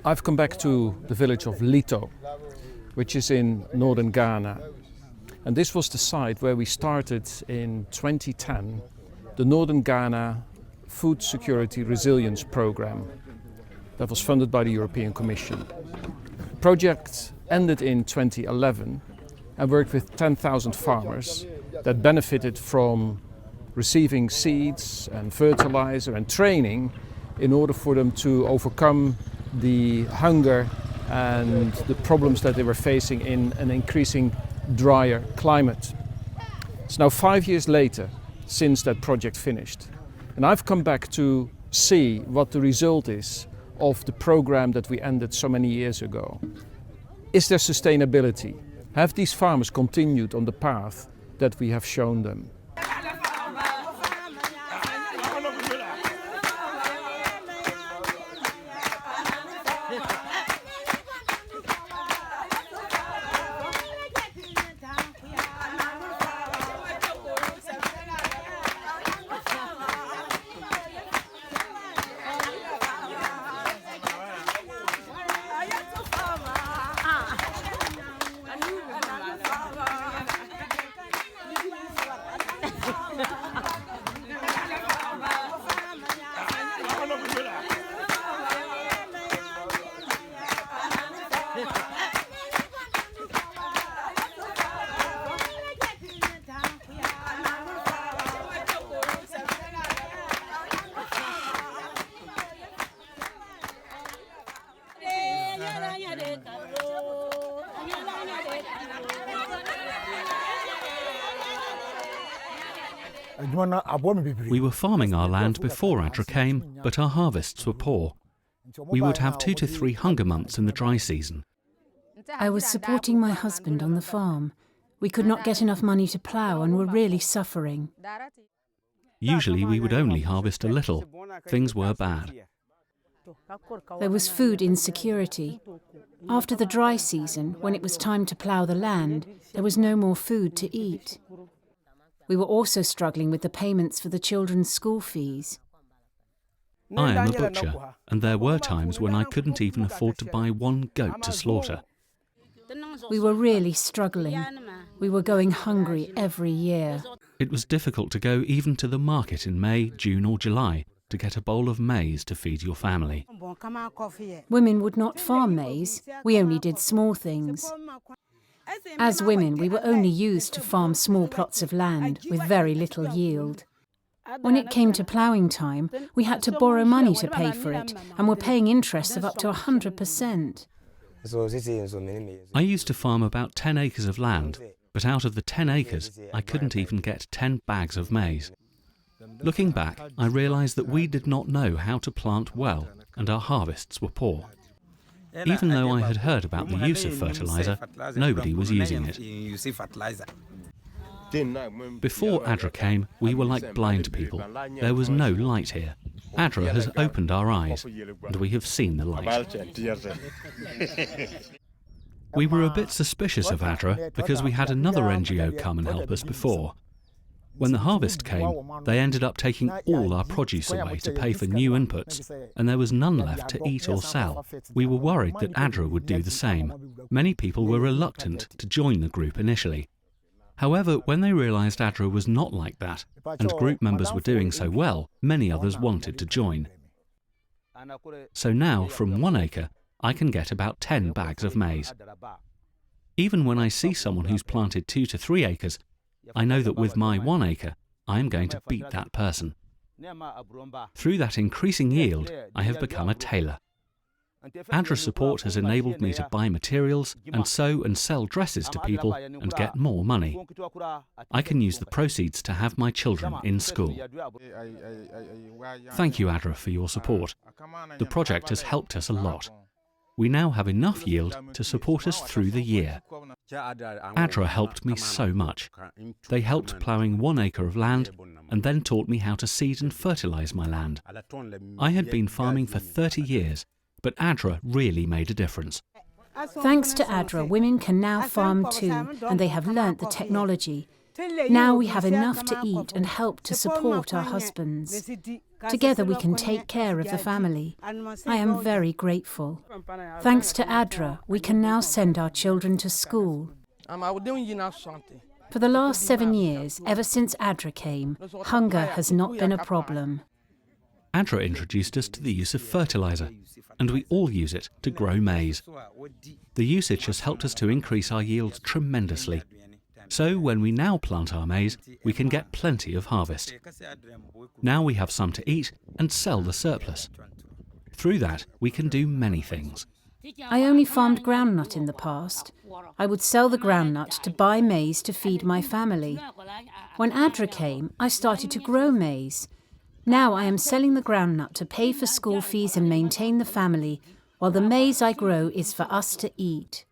I've come back to the village of Lito, which is in northern Ghana. And this was the site where we started in 2010 the Northern Ghana Food Security Resilience Program that was funded by the European Commission. The project ended in 2011 and worked with 10,000 farmers that benefited from receiving seeds and fertilizer and training in order for them to overcome the hunger and the problems that they were facing in an increasing drier climate. It's now 5 years later since that project finished, and I've come back to see what the result is of the program that we ended so many years ago. Is there sustainability? Have these farmers continued on the path that we have shown them? We were farming our land before ADRA came, but our harvests were poor. We would have 2 to 3 hunger months in the dry season. I was supporting my husband on the farm. We could not get enough money to plough and were really suffering. Usually we would only harvest a little. Things were bad. There was food insecurity. After the dry season, when it was time to plough the land, there was no more food to eat. We were also struggling with the payments for the children's school fees. I am a butcher, and there were times when I couldn't even afford to buy one goat to slaughter. We were really struggling. We were going hungry every year. It was difficult to go even to the market in May, June or July to get a bowl of maize to feed your family. Women would not farm maize. We only did small things. As women, we were only used to farm small plots of land with very little yield. When it came to ploughing time, we had to borrow money to pay for it, and were paying interest of up to 100%. I used to farm about 10 acres of land, but out of the 10 acres, I couldn't even get 10 bags of maize. Looking back, I realised that we did not know how to plant well, and our harvests were poor. Even though I had heard about the use of fertiliser, nobody was using it. Before ADRA came, we were like blind people. There was no light here. ADRA has opened our eyes, and we have seen the light. We were a bit suspicious of ADRA because we had another NGO come and help us before. When the harvest came, they ended up taking all our produce away to pay for new inputs, and there was none left to eat or sell. We were worried that ADRA would do the same. Many people were reluctant to join the group initially. However, when they realised ADRA was not like that, and group members were doing so well, many others wanted to join. So now, from 1 acre, I can get about 10 bags of maize. Even when I see someone who's planted 2 to 3 acres, I know that with my 1 acre, I am going to beat that person. Through that increasing yield, I have become a tailor. ADRA support has enabled me to buy materials and sew and sell dresses to people and get more money. I can use the proceeds to have my children in school. Thank you, ADRA, for your support. The project has helped us a lot. We now have enough yield to support us through the year. ADRA helped me so much. They helped ploughing 1 acre of land and then taught me how to seed and fertilise my land. I had been farming for 30 years, but ADRA really made a difference. Thanks to ADRA, women can now farm too, and they have learnt the technology. Now we have enough to eat and help to support our husbands. Together we can take care of the family. I am very grateful. Thanks to ADRA, we can now send our children to school. For the last 7 years, ever since ADRA came, hunger has not been a problem. ADRA introduced us to the use of fertiliser, and we all use it to grow maize. The usage has helped us to increase our yields tremendously. So when we now plant our maize, we can get plenty of harvest. Now we have some to eat and sell the surplus. Through that, we can do many things. I only farmed groundnut in the past. I would sell the groundnut to buy maize to feed my family. When ADRA came, I started to grow maize. Now I am selling the groundnut to pay for school fees and maintain the family, while the maize I grow is for us to eat.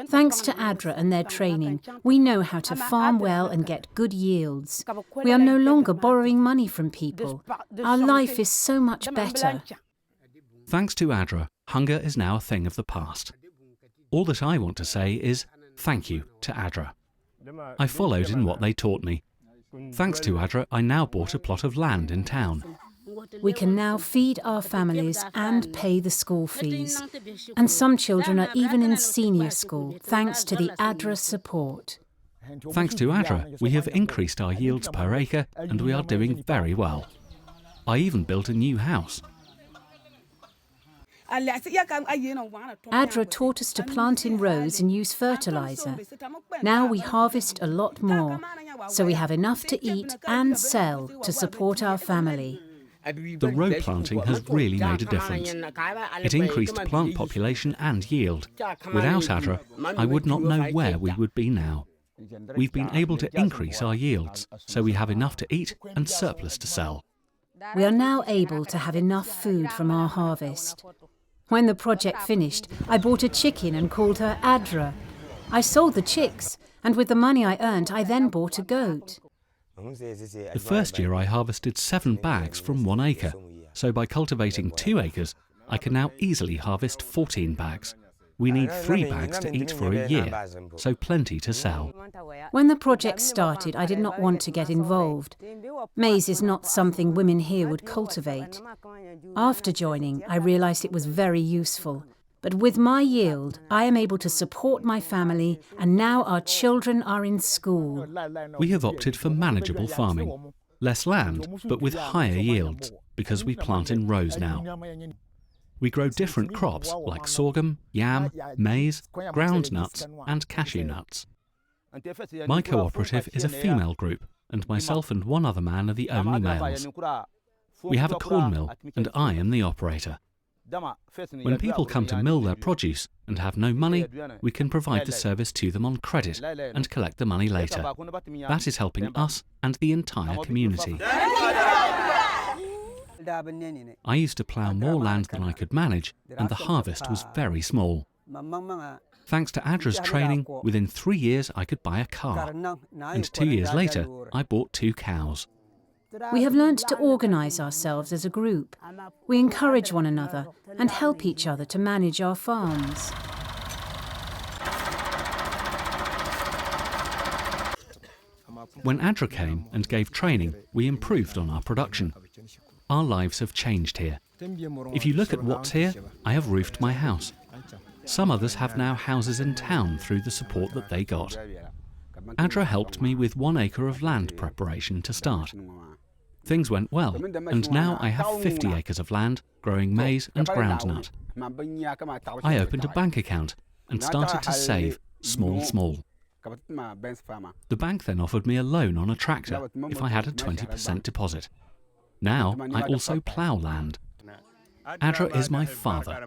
Thanks to ADRA and their training, we know how to farm well and get good yields. We are no longer borrowing money from people. Our life is so much better. Thanks to ADRA, hunger is now a thing of the past. All that I want to say is thank you to ADRA. I followed in what they taught me. Thanks to ADRA, I now bought a plot of land in town. We can now feed our families and pay the school fees. And some children are even in senior school, thanks to the ADRA support. Thanks to ADRA, we have increased our yields per acre and we are doing very well. I even built a new house. ADRA taught us to plant in rows and use fertiliser. Now we harvest a lot more, so we have enough to eat and sell to support our family. The row planting has really made a difference. It increased plant population and yield. Without ADRA, I would not know where we would be now. We've been able to increase our yields, so we have enough to eat and surplus to sell. We are now able to have enough food from our harvest. When the project finished, I bought a chicken and called her ADRA. I sold the chicks, and with the money I earned, I then bought a goat. The first year I harvested 7 bags from 1 acre, so by cultivating 2 acres, I can now easily harvest 14 bags. We need 3 bags to eat for a year, so plenty to sell. When the project started, I did not want to get involved. Maize is not something women here would cultivate. After joining, I realised it was very useful. But with my yield, I am able to support my family, and now our children are in school. We have opted for manageable farming. Less land, but with higher yields, because we plant in rows now. We grow different crops like sorghum, yam, maize, groundnuts and cashew nuts. My cooperative is a female group, and myself and 1 other man are the only males. We have a corn mill, and I am the operator. When people come to mill their produce and have no money, we can provide the service to them on credit and collect the money later. That is helping us and the entire community. I used to plough more land than I could manage, and the harvest was very small. Thanks to ADRA's training, within 3 years I could buy a car, and 2 years later I bought 2 cows. We have learnt to organise ourselves as a group. We encourage one another and help each other to manage our farms. When ADRA came and gave training, we improved on our production. Our lives have changed here. If you look at what's here, I have roofed my house. Some others have now houses in town through the support that they got. ADRA helped me with 1 acre of land preparation to start. Things went well, and now I have 50 acres of land growing maize and groundnut. I opened a bank account and started to save small. The bank then offered me a loan on a tractor if I had a 20% deposit. Now I also plough land. ADRA is my father.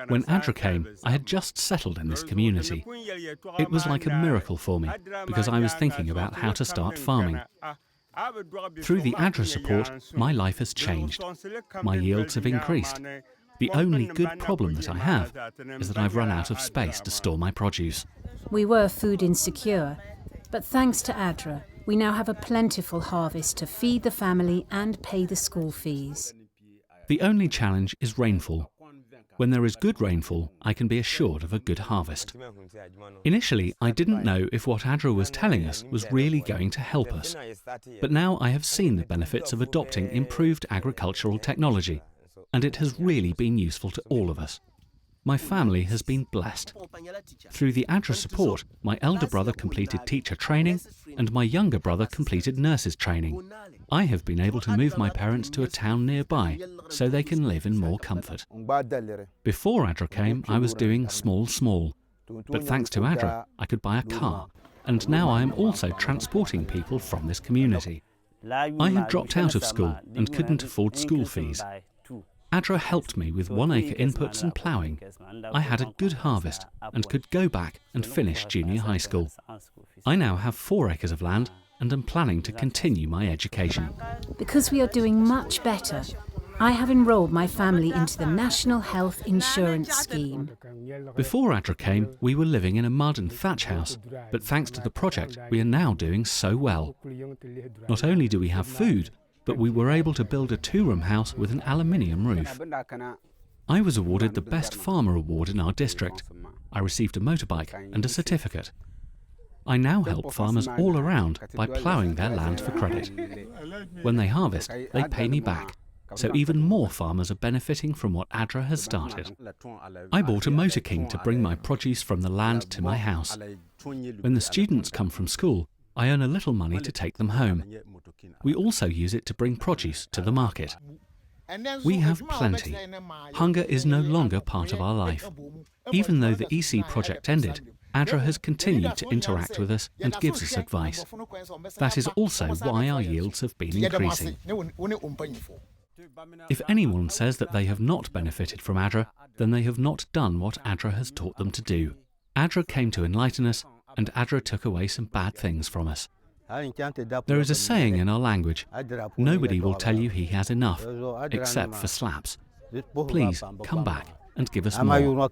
When ADRA came, I had just settled in this community. It was like a miracle for me, because I was thinking about how to start farming. Through the ADRA support, my life has changed. My yields have increased. The only good problem that I have is that I've run out of space to store my produce. We were food insecure, but thanks to ADRA, we now have a plentiful harvest to feed the family and pay the school fees. The only challenge is rainfall. When there is good rainfall, I can be assured of a good harvest. Initially, I didn't know if what ADRA was telling us was really going to help us. But now I have seen the benefits of adopting improved agricultural technology, and it has really been useful to all of us. My family has been blessed. Through the ADRA support, my elder brother completed teacher training and my younger brother completed nurses training. I have been able to move my parents to a town nearby so they can live in more comfort. Before ADRA came, I was doing small. But thanks to ADRA, I could buy a car. And now I am also transporting people from this community. I had dropped out of school and couldn't afford school fees. ADRA helped me with 1 acre inputs and ploughing. I had a good harvest and could go back and finish junior high school. I now have 4 acres of land and am planning to continue my education. Because we are doing much better, I have enrolled my family into the National Health Insurance Scheme. Before ADRA came, we were living in a mud and thatch house, but thanks to the project, we are now doing so well. Not only do we have food, but we were able to build a 2-room house with an aluminium roof. I was awarded the Best Farmer Award in our district. I received a motorbike and a certificate. I now help farmers all around by ploughing their land for credit. When they harvest, they pay me back, so even more farmers are benefiting from what ADRA has started. I bought a Motor King to bring my produce from the land to my house. When the students come from school, I earn a little money to take them home. We also use it to bring produce to the market. We have plenty. Hunger is no longer part of our life. Even though the EC project ended, ADRA has continued to interact with us and gives us advice. That is also why our yields have been increasing. If anyone says that they have not benefited from ADRA, then they have not done what ADRA has taught them to do. ADRA came to enlighten us, and ADRA took away some bad things from us. There is a saying in our language, nobody will tell you he has enough, except for slaps. Please come back and give us more.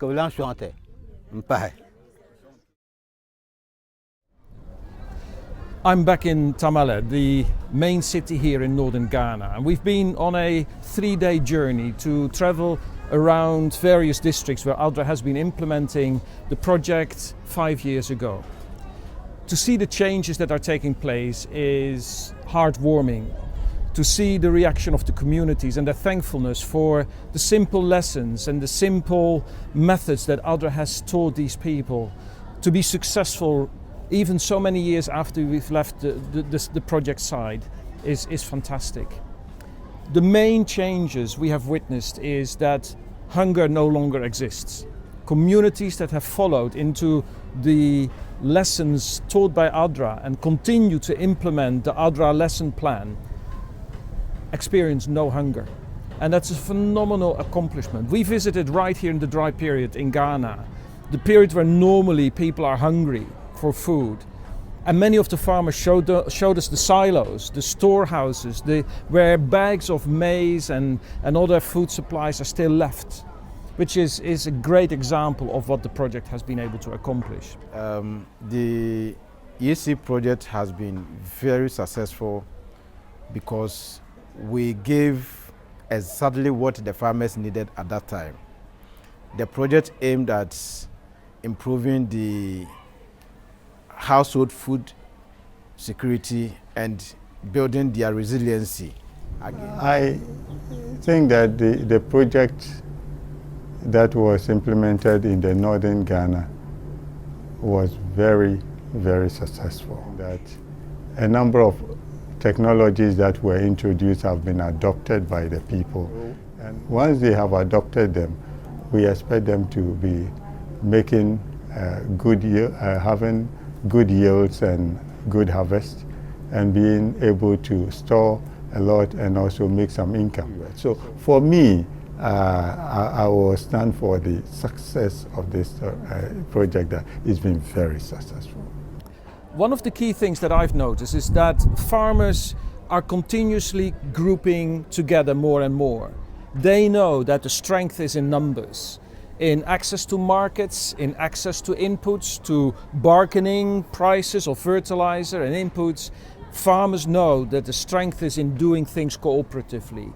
I'm back in Tamale, the main city here in northern Ghana, and we've been on a 3-day journey to travel around various districts where ADRA has been implementing the project 5 years ago. To see the changes that are taking place is heartwarming. To see the reaction of the communities and their thankfulness for the simple lessons and the simple methods that ADRA has taught these people to be successful even so many years after we've left the project side is fantastic. The main changes we have witnessed is that hunger no longer exists. Communities that have followed into the lessons taught by ADRA and continue to implement the ADRA lesson plan experience no hunger. And that's a phenomenal accomplishment. We visited right here in the dry period in Ghana, the period where normally people are hungry for food. And many of the farmers showed us the silos, the storehouses, where bags of maize and other food supplies are still left, which is a great example of what the project has been able to accomplish. The EC project has been very successful because we gave exactly what the farmers needed at that time. The project aimed at improving the household food security and building their resiliency again. I think that the project that was implemented in the northern Ghana was very, very successful. That a number of technologies that were introduced have been adopted by the people. And once they have adopted them, we expect them to be making having good yields and good harvest, and being able to store a lot and also make some income. So for me, I will stand for the success of this project that it's been very successful. One of the key things that I've noticed is that farmers are continuously grouping together more and more. They know that the strength is in numbers, in access to markets, in access to inputs, to bargaining prices of fertilizer and inputs. Farmers know that the strength is in doing things cooperatively.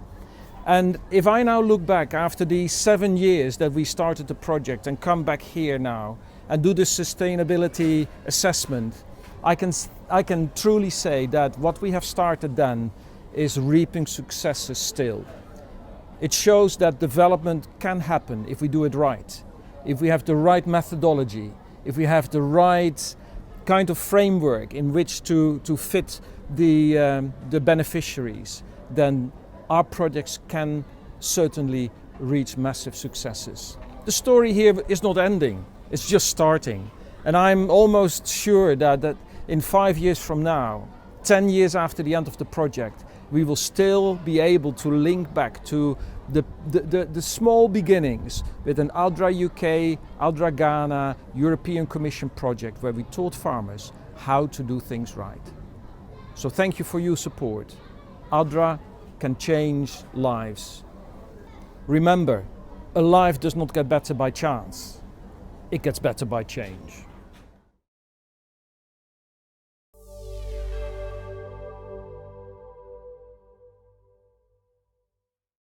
And if I now look back after the 7 years that we started the project and come back here now and do the sustainability assessment, I can truly say that what we have started then is reaping successes still. It shows that development can happen if we do it right, if we have the right methodology, if we have the right kind of framework in which to fit the beneficiaries, then our projects can certainly reach massive successes. The story here is not ending, it's just starting. And I'm almost sure that in 5 years from now, 10 years after the end of the project, we will still be able to link back to the small beginnings with an ADRA-UK, ADRA-Ghana, European Commission project where we taught farmers how to do things right. So thank you for your support. ADRA can change lives. Remember, a life does not get better by chance. It gets better by change.